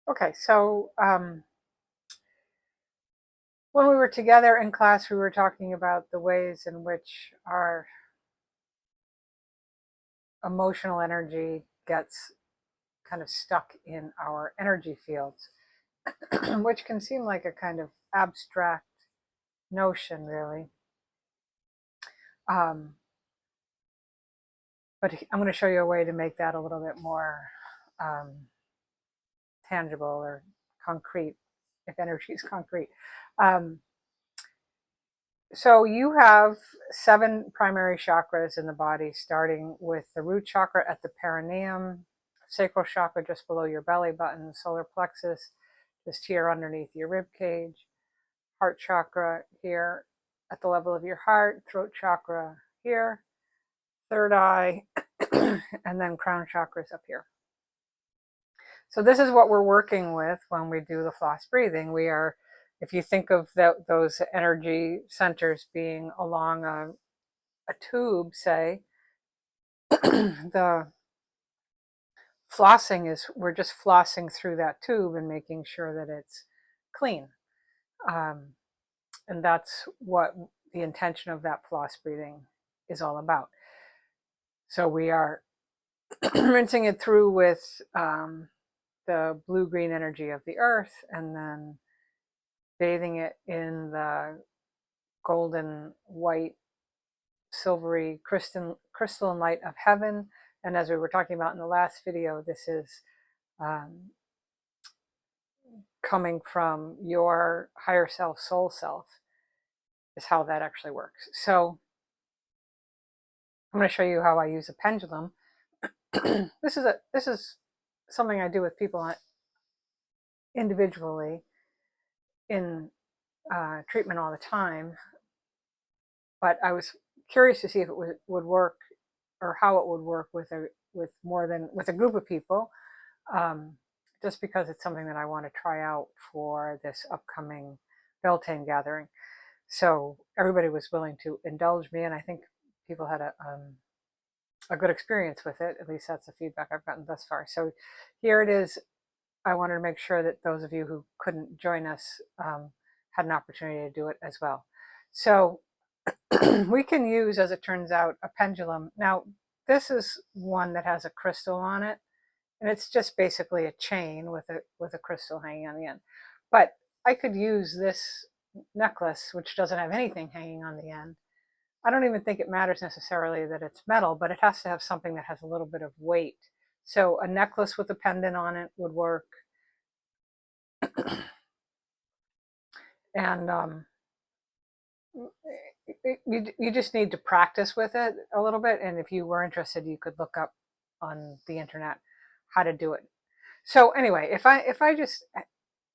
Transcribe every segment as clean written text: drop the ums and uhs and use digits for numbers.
Okay, so when we were together in class, we were talking about the ways in which our emotional energy gets kind of stuck in our energy fields, which can seem like a kind of abstract notion, really. Um, but I'm going to show you a way to make that a little bit more um, tangible or concrete, if energy is concrete. Um, So you have 7 primary chakras in the body, starting with the root chakra at the perineum, sacral chakra just below your belly button, solar plexus just here underneath your rib cage, heart chakra here at the level of your heart, throat chakra here, third eye, and then crown chakras up here. So this is what we're working with when we do the floss breathing. We are, if you think of those energy centers being along a tube, say, the flossing is, we're just flossing through that tube and making sure that it's clean. Um, and that's what the intention of that floss breathing is all about. So we are rinsing it through with the blue-green energy of the earth, and then bathing it in the golden, white, silvery crystalline light of heaven. And as we were talking about in the last video, this is um, coming from your higher self, soul self, is how that actually works. So I'm going to show you how I use a pendulum. This is something I do with people individually in treatment all the time. But I was curious to see if it would work, or how it would work with a group of people. Just because it's something that I want to try out for this upcoming Beltane gathering. So everybody was willing to indulge me, and I think people had a good experience with it. At least that's the feedback I've gotten thus far. So here it is. I wanted to make sure that those of you who couldn't join us had an opportunity to do it as well. So we can use, as it turns out, a pendulum. Now, this is one that has a crystal on it, and it's just basically a chain with a crystal hanging on the end. But I could use this necklace, which doesn't have anything hanging on the end. I don't even think it matters necessarily that it's metal, but it has to have something that has a little bit of weight. So a necklace with a pendant on it would work. And you just need to practice with it a little bit. And if you were interested, you could look up on the internet how to do it. So anyway, if I just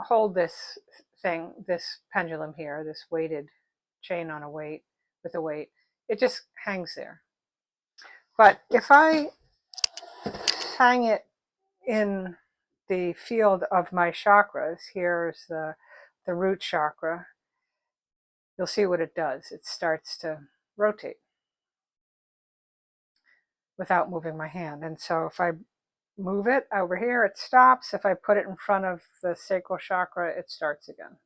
hold this thing, this pendulum here, this weighted chain on a weight with a weight, it just hangs there. But if I hang it in the field of my chakras, here's the root chakra, you'll see what it does. It starts to rotate without moving my hand. And so if I move it over here, it stops. If I put it in front of the sacral chakra, it starts again.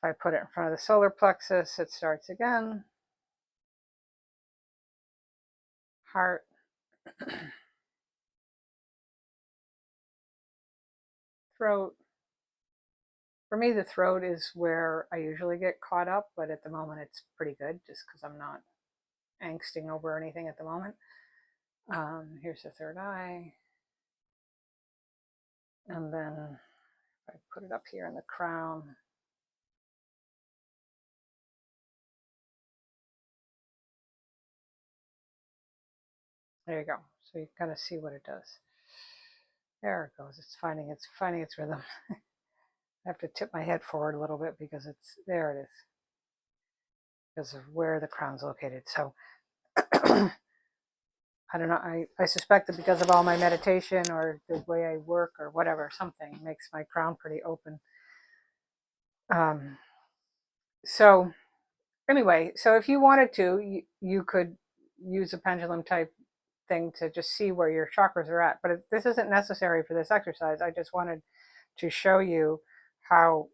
If I put it in front of the solar plexus, it starts again. Heart. Throat. For me, the throat is where I usually get caught up, but at the moment it's pretty good just because I'm not angsting over anything at the moment. Here's the third eye. And then I put it up here in the crown. There you go. So you kind of see what it does. There it goes. It's finding its rhythm. I have to tip my head forward a little bit because there it is. Because of where the crown's located. So I don't know. I suspect that because of all my meditation or the way I work or whatever, something makes my crown pretty open. So anyway, so if you wanted to, you could use a pendulum type thing to just see where your chakras are at. But this isn't necessary for this exercise. I just wanted to show you how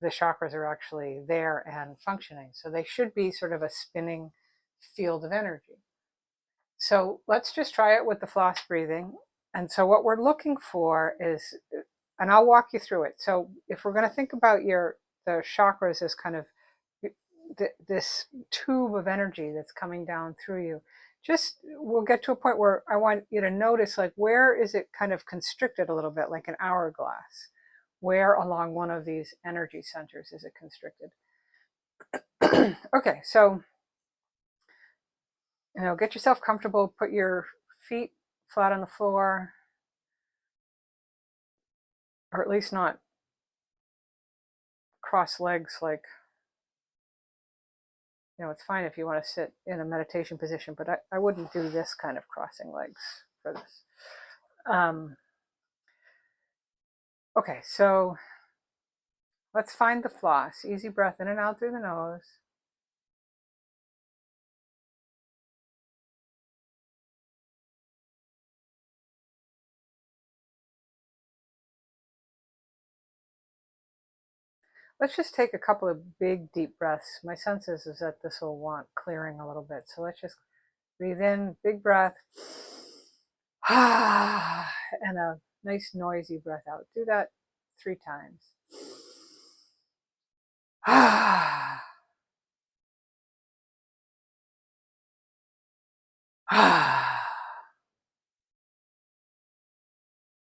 the chakras are actually there and functioning. So they should be sort of a spinning field of energy. So let's just try it with the floss breathing. And so what we're looking for is, and I'll walk you through it. So if we're going to think about the chakras as kind of this tube of energy that's coming down through you, just we'll get to a point where I want you to notice, like, where is it kind of constricted a little bit, like an hourglass? Where along one of these energy centers is it constricted? Okay, so get yourself comfortable. Put your feet flat on the floor, or at least not cross legs. Like, it's fine if you want to sit in a meditation position, but I wouldn't do this kind of crossing legs for this. Okay, so let's find the floss. Easy breath in and out through the nose. Let's just take a couple of big, deep breaths. My sense is that this will want clearing a little bit. So let's just breathe in, big breath. And a nice, noisy breath out. Do that 3 times.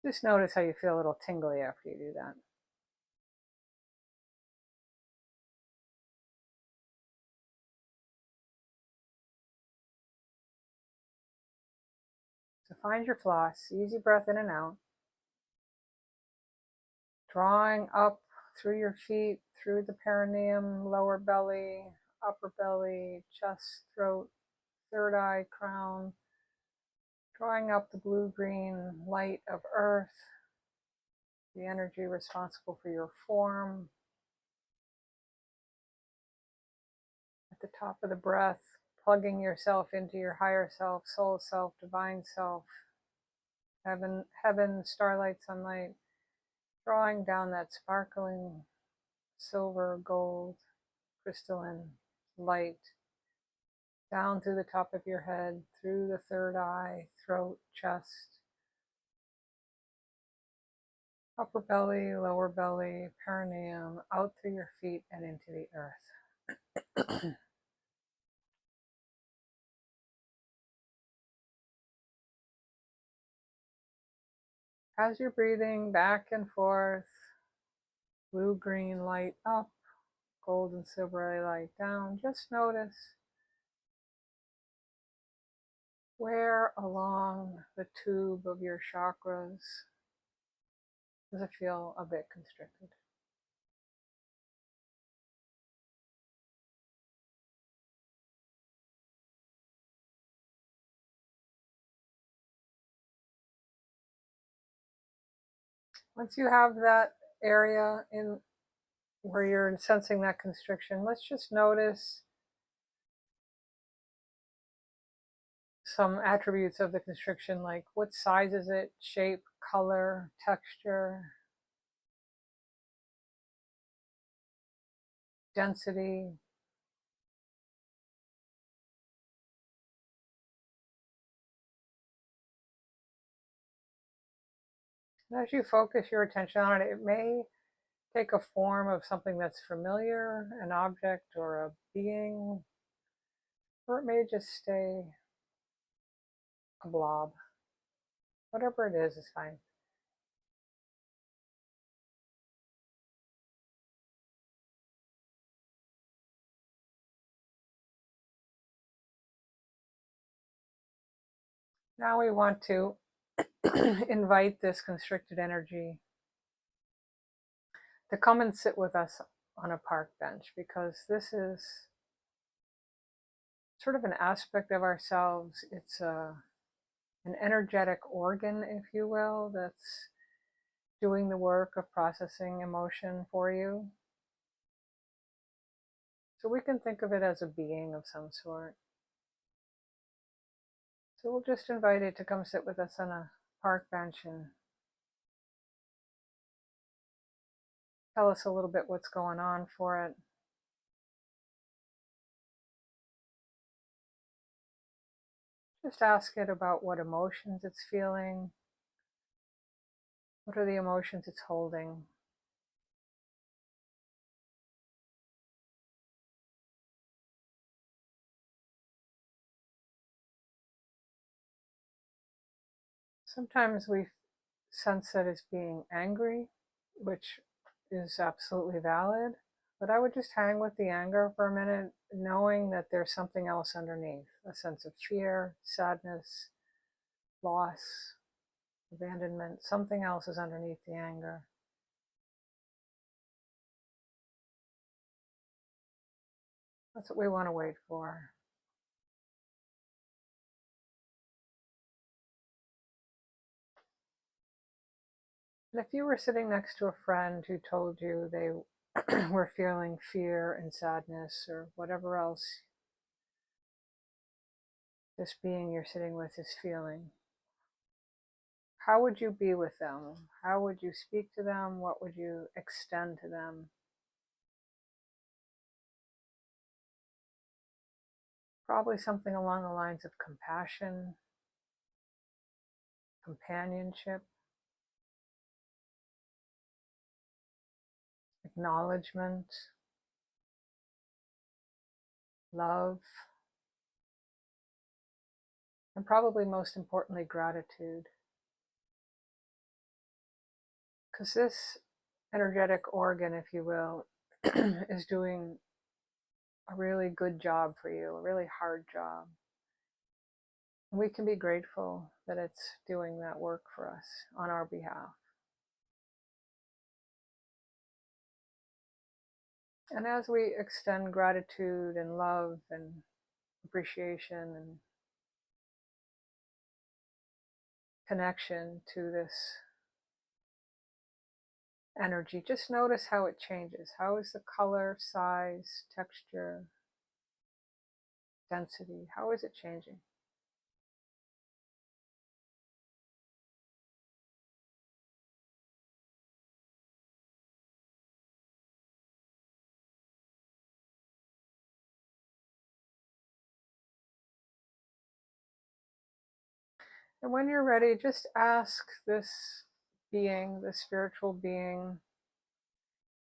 Just notice how you feel a little tingly after you do that. So find your floss, easy breath in and out. Drawing up through your feet, through the perineum, lower belly, upper belly, chest, throat, third eye, crown. Drawing up the blue-green light of earth, the energy responsible for your form. At the top of the breath, plugging yourself into your higher self, soul self, divine self, heaven, starlight, sunlight, drawing down that sparkling silver, gold, crystalline light down through the top of your head, through the third eye, throat, chest, upper belly, lower belly, perineum, out through your feet and into the earth. As you're breathing back and forth, blue-green light up, gold and silvery light down, just notice where along the tube of your chakras does it feel a bit constricted. Once you have that area in where you're sensing that constriction, let's just notice some attributes of the constriction, like what size is it, shape, color, texture, density. And as you focus your attention on it, it may take a form of something that's familiar, an object or a being, or it may just stay a blob. Whatever it is fine. Now we want to invite this constricted energy to come and sit with us on a park bench, because this is sort of an aspect of ourselves. It's an energetic organ, if you will, that's doing the work of processing emotion for you. So we can think of it as a being of some sort. So we'll just invite it to come sit with us on a park bench and tell us a little bit what's going on for it. Just ask it about what emotions it's feeling. What are the emotions it's holding? Sometimes we sense that it's being angry, which is absolutely valid. But I would just hang with the anger for a minute, knowing that there's something else underneath, a sense of fear, sadness, loss, abandonment. Something else is underneath the anger. That's what we want to wait for. And if you were sitting next to a friend who told you they were feeling fear and sadness or whatever else this being you're sitting with is feeling, how would you be with them? How would you speak to them? What would you extend to them? Probably something along the lines of compassion, companionship, acknowledgement, love, and probably most importantly, gratitude. Because this energetic organ, if you will, is doing a really good job for you, a really hard job. We can be grateful that it's doing that work for us on our behalf. And as we extend gratitude and love and appreciation and connection to this energy, just notice how it changes. How is the color, size, texture, density? How is it changing? And when you're ready, just ask this being, the spiritual being,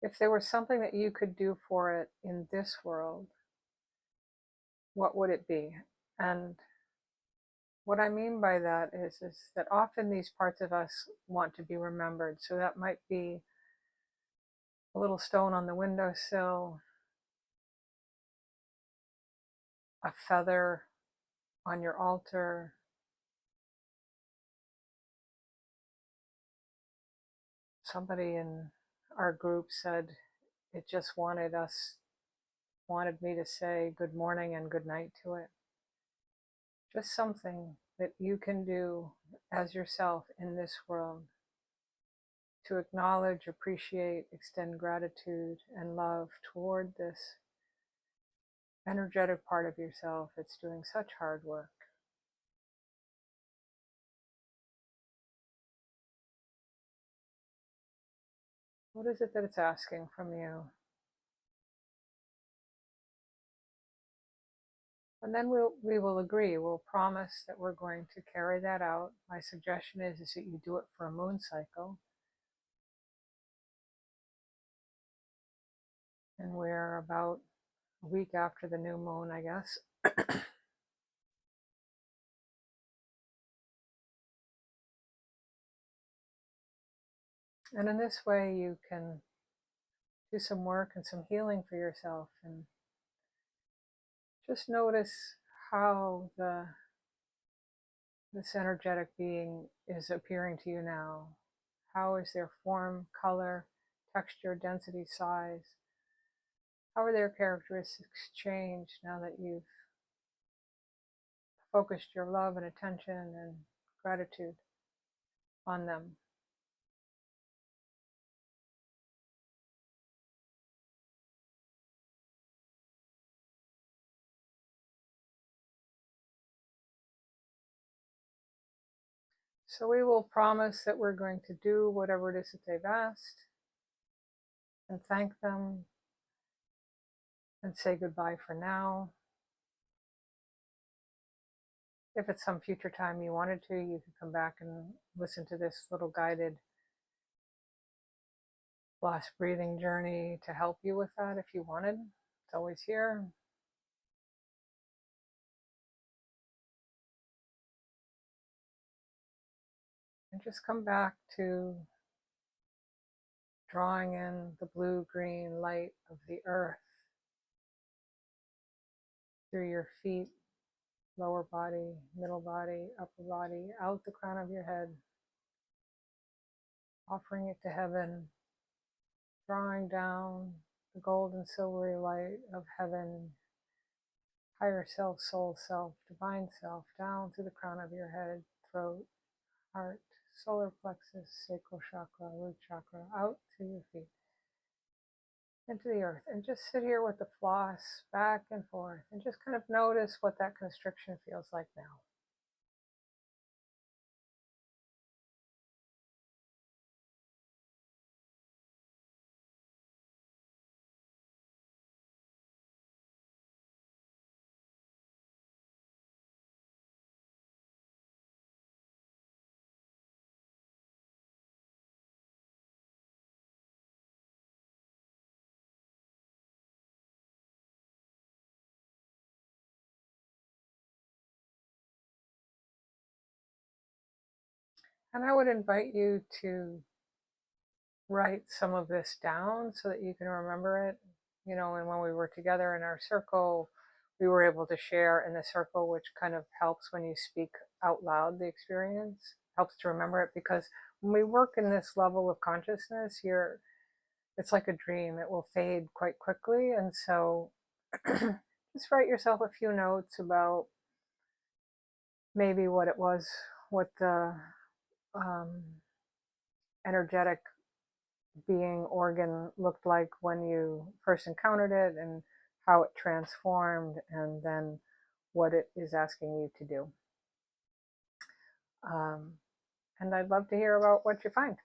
if there was something that you could do for it in this world, what would it be? And what I mean by that is that often these parts of us want to be remembered. So that might be a little stone on the windowsill, a feather on your altar, somebody in our group said it just wanted me to say good morning and good night to it. Just something that you can do as yourself in this world to acknowledge, appreciate, extend gratitude and love toward this energetic part of yourself that's doing such hard work. What is it that it's asking from you? And then we will agree, we'll promise that we're going to carry that out. My suggestion is that you do it for a moon cycle. And we're about a week after the new moon, I guess. And in this way, you can do some work and some healing for yourself and just notice how this energetic being is appearing to you now. How is their form, color, texture, density, size? How are their characteristics changed now that you've focused your love and attention and gratitude on them? So we will promise that we're going to do whatever it is that they've asked and thank them and say goodbye for now. If at some future time you wanted to, you could come back and listen to this little guided Floss breathing journey to help you with that if you wanted. It's always here. And just come back to drawing in the blue-green light of the earth through your feet, lower body, middle body, upper body, out the crown of your head, offering it to heaven, drawing down the gold and silvery light of heaven, higher self, soul self, divine self, down through the crown of your head, throat, heart, solar plexus, sacral chakra, root chakra, out through your feet into the earth. And just sit here with the floss back and forth and just kind of notice what that constriction feels like now. And I would invite you to write some of this down so that you can remember it. You know, and when we were together in our circle, we were able to share in the circle, which kind of helps when you speak out loud the experience, helps to remember it, because when we work in this level of consciousness, it's like a dream. It will fade quite quickly. And so just write yourself a few notes about maybe what it was, what the energetic being organ looked like when you first encountered it, and how it transformed, and then what it is asking you to do. And I'd love to hear about what you find.